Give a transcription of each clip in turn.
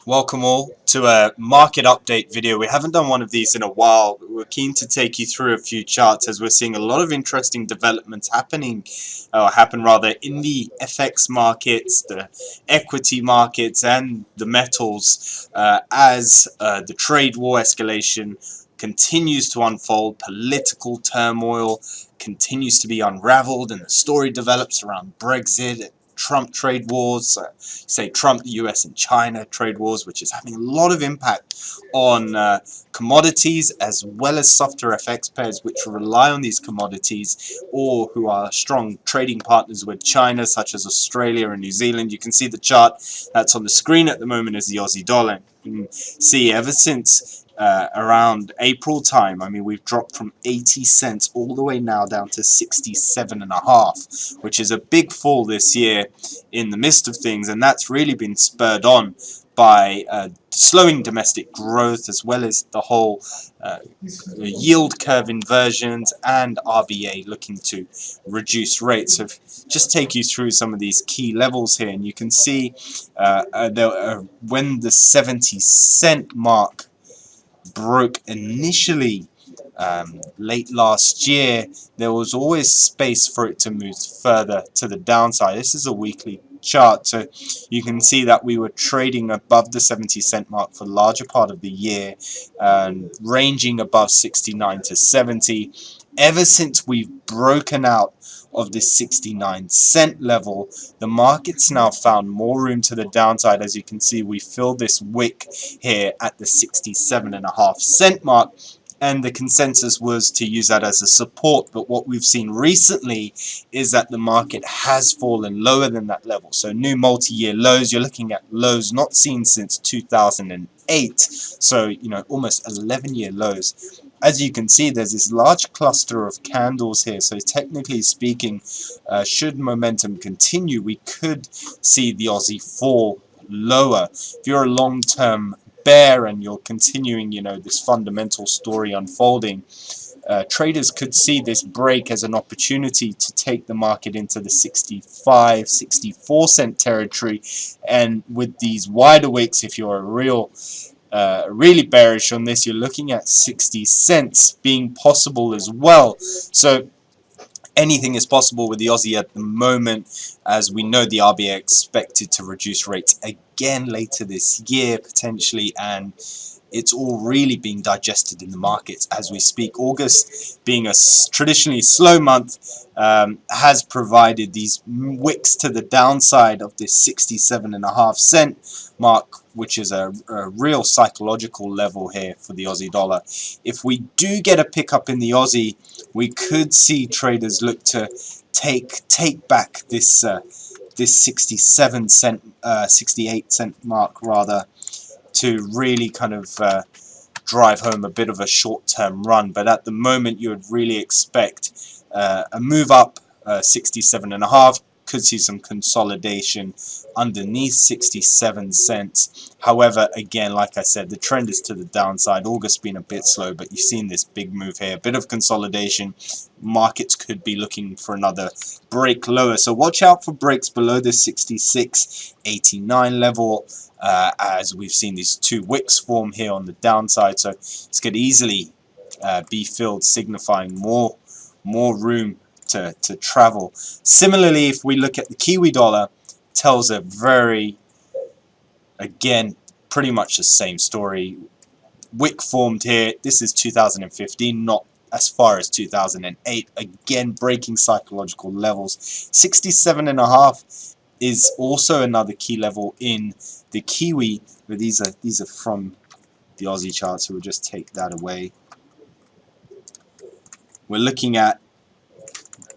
Welcome all to a market update video. We haven't done one of these in a while, but we're keen to take you through a few charts as we're seeing a lot of interesting developments happening, or happen rather, in the FX markets, the equity markets, and the metals as the trade war escalation continues to unfold. Political turmoil continues to be unraveled, and the story develops around Brexit, Trump trade wars, say Trump, the US and China trade wars, which is having a lot of impact on commodities as well as softer FX pairs which rely on these commodities or who are strong trading partners with China, such as Australia and New Zealand. You can see the chart that's on the screen at the moment is the Aussie dollar. You can see ever since around April time, I mean, we've dropped from 80 cents all the way now down to 67.5, which is a big fall this year in the midst of things, and that's really been spurred on by slowing domestic growth as well as the whole yield curve inversions and RBA looking to reduce rates. So just take you through some of these key levels here, and you can see when the 70-cent mark broke initially late last year, there was always space for it to move further to the downside. This is a weekly chart, so you can see that we were trading above the 70-cent mark for the larger part of the year, ranging above 69 to 70. Ever since we've broken out of this 69-cent level, the market's now found more room to the downside. As you can see, we filled this wick here at the 67.5-cent mark, and the consensus was to use that as a support. But what we've seen recently is that the market has fallen lower than that level. So new multi-year lows, you're looking at lows not seen since 2008, so almost 11-year lows. As you can see, there's this large cluster of candles here, so technically speaking, should momentum continue, we could see the Aussie fall lower. If you're a long-term bear and you're continuing, this fundamental story unfolding, traders could see this break as an opportunity to take the market into the 65, 64 cent territory, and with these wider wicks, if you're really bearish on this, you're looking at 60 cents being possible as well. So anything is possible with the Aussie at the moment, as we know the RBA expected to reduce rates again later this year potentially, and it's all really being digested in the markets as we speak. August, being a traditionally slow month, has provided these wicks to the downside of this 67.5 cent mark, which is a real psychological level here for the Aussie dollar. If we do get a pickup in the Aussie, we could see traders look to take back this 67 cent, 68 cent mark rather, to really kind of drive home a bit of a short-term run. But at the moment, you would really expect a move up, 67.5. Could see some consolidation underneath 67 cents. However, again, like I said, the trend is to the downside. August been a bit slow, but you've seen this big move here, a bit of consolidation. Markets could be looking for another break lower, so watch out for breaks below the 66.89 level, as we've seen these two wicks form here on the downside. So this could easily be filled, signifying more room to travel. Similarly, if we look at the Kiwi dollar, tells a again, pretty much the same story. Wick formed here. This is 2015, not as far as 2008. Again, breaking psychological levels. 67.5 is also another key level in the Kiwi, but these are from the Aussie chart, so we'll just take that away. We're looking at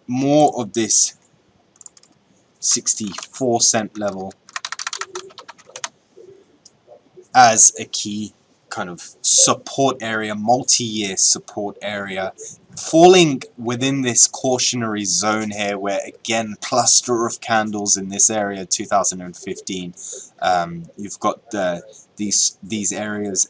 more of this 64 cent level as a key kind of support area, multi-year support area, falling within this cautionary zone here, where again, cluster of candles in this area, 2015. You've got these areas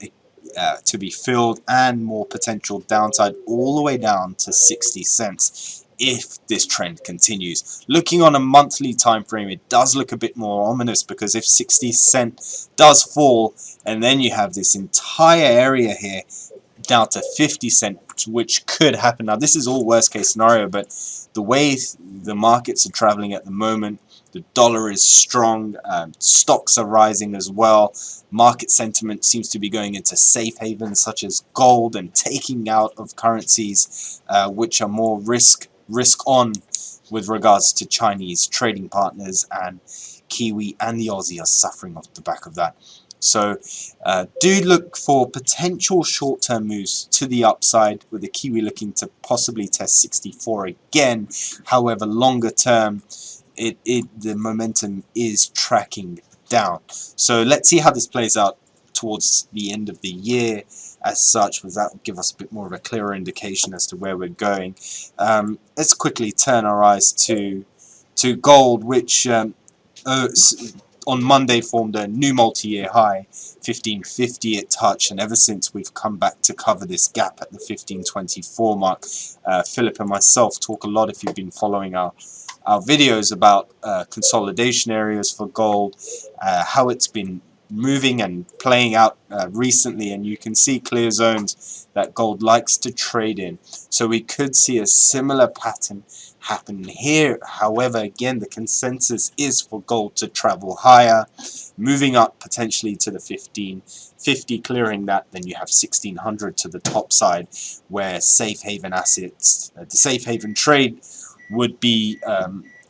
to be filled, and more potential downside all the way down to 60 cents. if this trend continues. Looking on a monthly time frame, it does look a bit more ominous, because if 60 cent does fall, and then you have this entire area here down to 50 cent, which could happen. Now, this is all worst case scenario, but the way the markets are traveling at the moment, the dollar is strong, stocks are rising as well, market sentiment seems to be going into safe havens such as gold, and taking out of currencies which are more risk on with regards to Chinese trading partners, and Kiwi and the Aussie are suffering off the back of that. So do look for potential short-term moves to the upside, with the Kiwi looking to possibly test 64 again. However, longer term, the momentum is tracking down. So let's see how this plays out towards the end of the year as such, because that will give us a bit more of a clearer indication as to where we're going. Let's quickly turn our eyes to gold, which on Monday formed a new multi-year high, 1550 it touched, and ever since we've come back to cover this gap at the 1524 mark. Philip and myself talk a lot, if you've been following our videos, about consolidation areas for gold, how it's been moving and playing out recently, and you can see clear zones that gold likes to trade in. So we could see a similar pattern happen here. However, again, the consensus is for gold to travel higher, moving up potentially to the 1550, clearing that. Then you have 1600 to the top side, where safe haven assets, the safe haven trade would be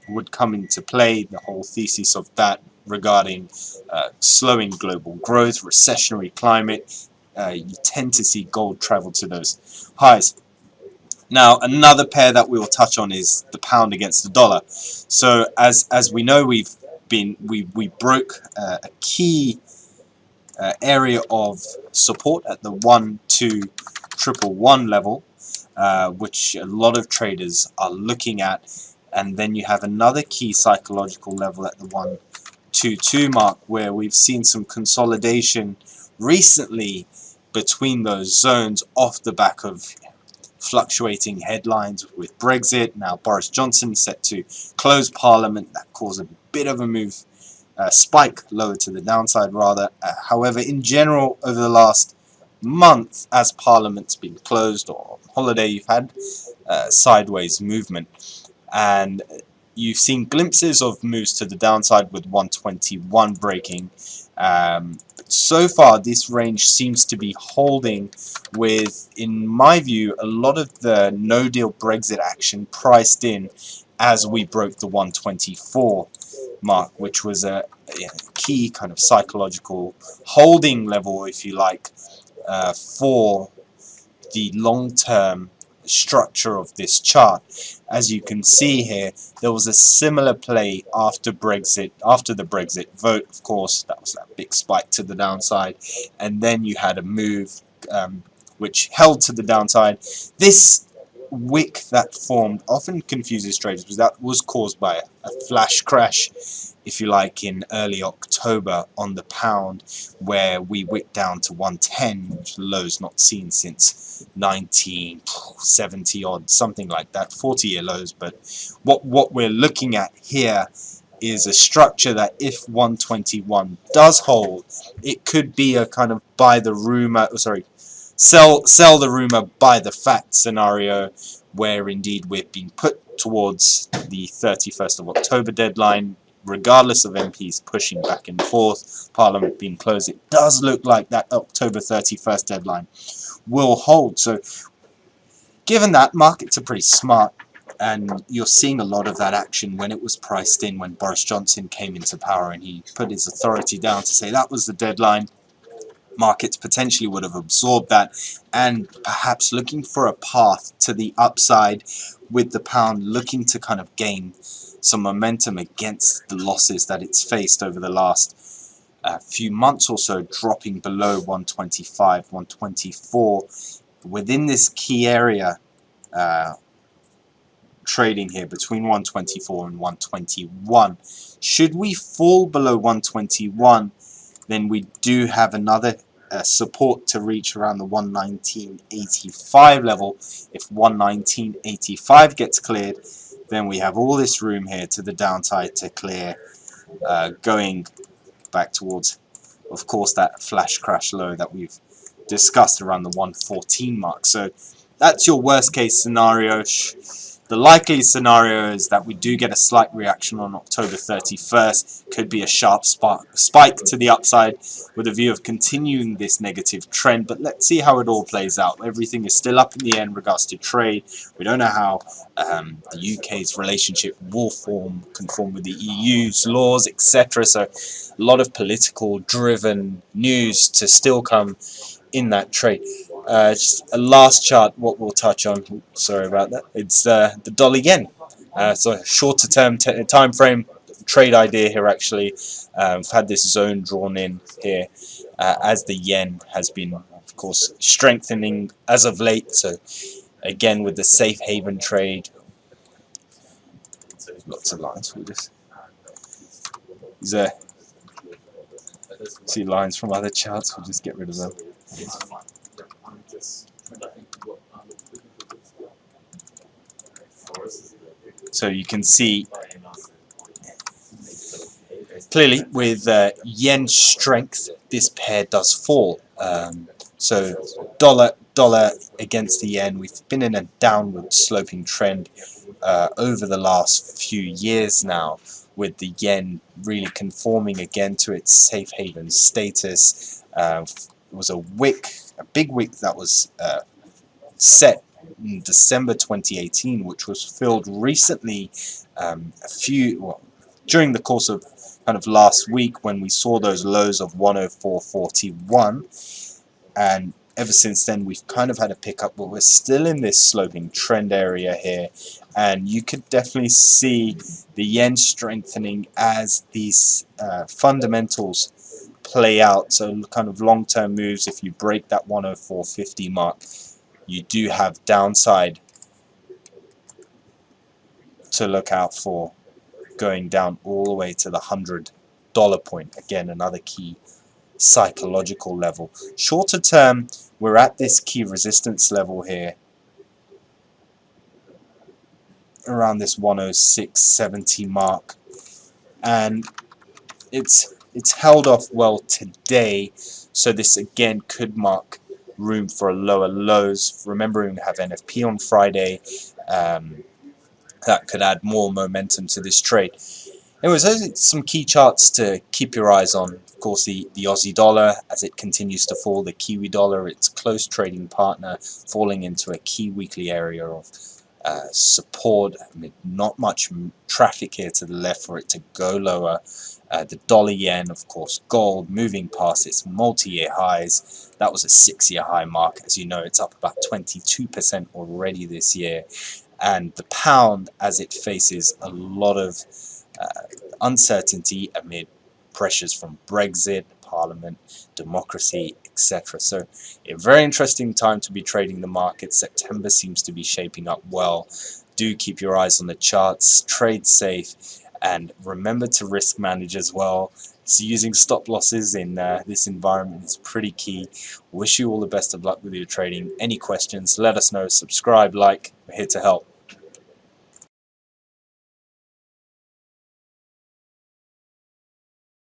would come into play. The whole thesis of that regarding slowing global growth, recessionary climate, you tend to see gold travel to those highs. Now, another pair that we will touch on is the pound against the dollar. So as we know, we broke a key area of support at the 12111 level, which a lot of traders are looking at, and then you have another key psychological level at the 122 mark, where we've seen some consolidation recently between those zones off the back of fluctuating headlines with Brexit. Now Boris Johnson set to close Parliament. That caused a bit of a move, spike lower to the downside rather. However, in general, over the last month, as Parliament's been closed or on holiday, you've had sideways movement, and you've seen glimpses of moves to the downside with 121 breaking. So far, this range seems to be holding with, in my view, a lot of the no-deal Brexit action priced in as we broke the 124 mark, which was a key kind of psychological holding level, if you like, for the long-term structure of this chart. As you can see here, there was a similar play after Brexit, after the Brexit vote, of course. That was that big spike to the downside, and then you had a move which held to the downside. This wick that formed often confuses traders, because that was caused by a flash crash, if you like, in early October on the pound, where we wicked down to 110, which lows not seen since 1970 odd, something like that, 40-year lows. But what we're looking at here is a structure that, if 121 does hold, it could be a kind of buy the rumor, sell the rumor, buy the fact scenario, where indeed we've been put towards the 31st of October deadline, regardless of MPs pushing back and forth, Parliament being closed. It does look like that October 31st deadline will hold. So given that, markets are pretty smart, and you're seeing a lot of that action when it was priced in, when Boris Johnson came into power and he put his authority down to say that was the deadline. Markets potentially would have absorbed that, and perhaps looking for a path to the upside, with the pound looking to kind of gain some momentum against the losses that it's faced over the last few months or so, dropping below 125, 124. Within this key area, trading here between 124 and 121. Should we fall below 121, then we do have another support to reach around the 119.85 level. If 119.85 gets cleared, then we have all this room here to the downside to clear, going back towards, of course, that flash crash low that we've discussed around the 114 mark. So that's your worst case scenario. The likely scenario is that we do get a slight reaction on October 31st. Could be a sharp spike to the upside with a view of continuing this negative trend. But let's see how it all plays out. Everything is still up in the air in regards to trade. We don't know how the UK's relationship will conform with the EU's laws, etc. So a lot of political driven news to still come in that trade. Just a last chart, what we'll touch on, sorry about that, it's the dollar yen. So a shorter term time frame trade idea here actually. We've had this zone drawn in here as the yen has been, of course, strengthening as of late. So again, with the safe haven trade, lots of lines for this. See lines from other charts, we'll just get rid of them. So you can see clearly with yen strength, this pair does fall. So dollar against the yen, we've been in a downward sloping trend over the last few years now, with the yen really conforming again to its safe haven status. It was a big wick that was set in December 2018, which was filled recently during the course of kind of last week, when we saw those lows of 104.41, and ever since then we've kind of had a pickup, but we're still in this sloping trend area here, and you could definitely see the yen strengthening as these fundamentals play out. So kind of long-term moves, if you break that 104.50 mark, you do have downside to look out for, going down all the way to the $100 point. Again, another key psychological level. Shorter term, we're at this key resistance level here, around this 106.70 mark, and it's held off well today. So this again could mark room for lower lows. Remembering we have NFP on Friday, that could add more momentum to this trade. Anyways, those are some key charts to keep your eyes on. Of course, the Aussie dollar, as it continues to fall, the Kiwi dollar, its close trading partner, falling into a key weekly area of support. I mean, not much traffic here to the left for it to go lower. The dollar yen, of course, gold moving past its multi-year highs. That was a 6-year high mark. As you know, it's up about 22% already this year. And the pound, as it faces a lot of uncertainty amid pressures from Brexit, Parliament, democracy, etc. So a very interesting time to be trading the market. September seems to be shaping up well. Do keep your eyes on the charts, trade safe, and remember to risk manage as well. So using stop losses in this environment is pretty key. Wish you all the best of luck with your trading. Any questions, let us know. Subscribe, like, we're here to help.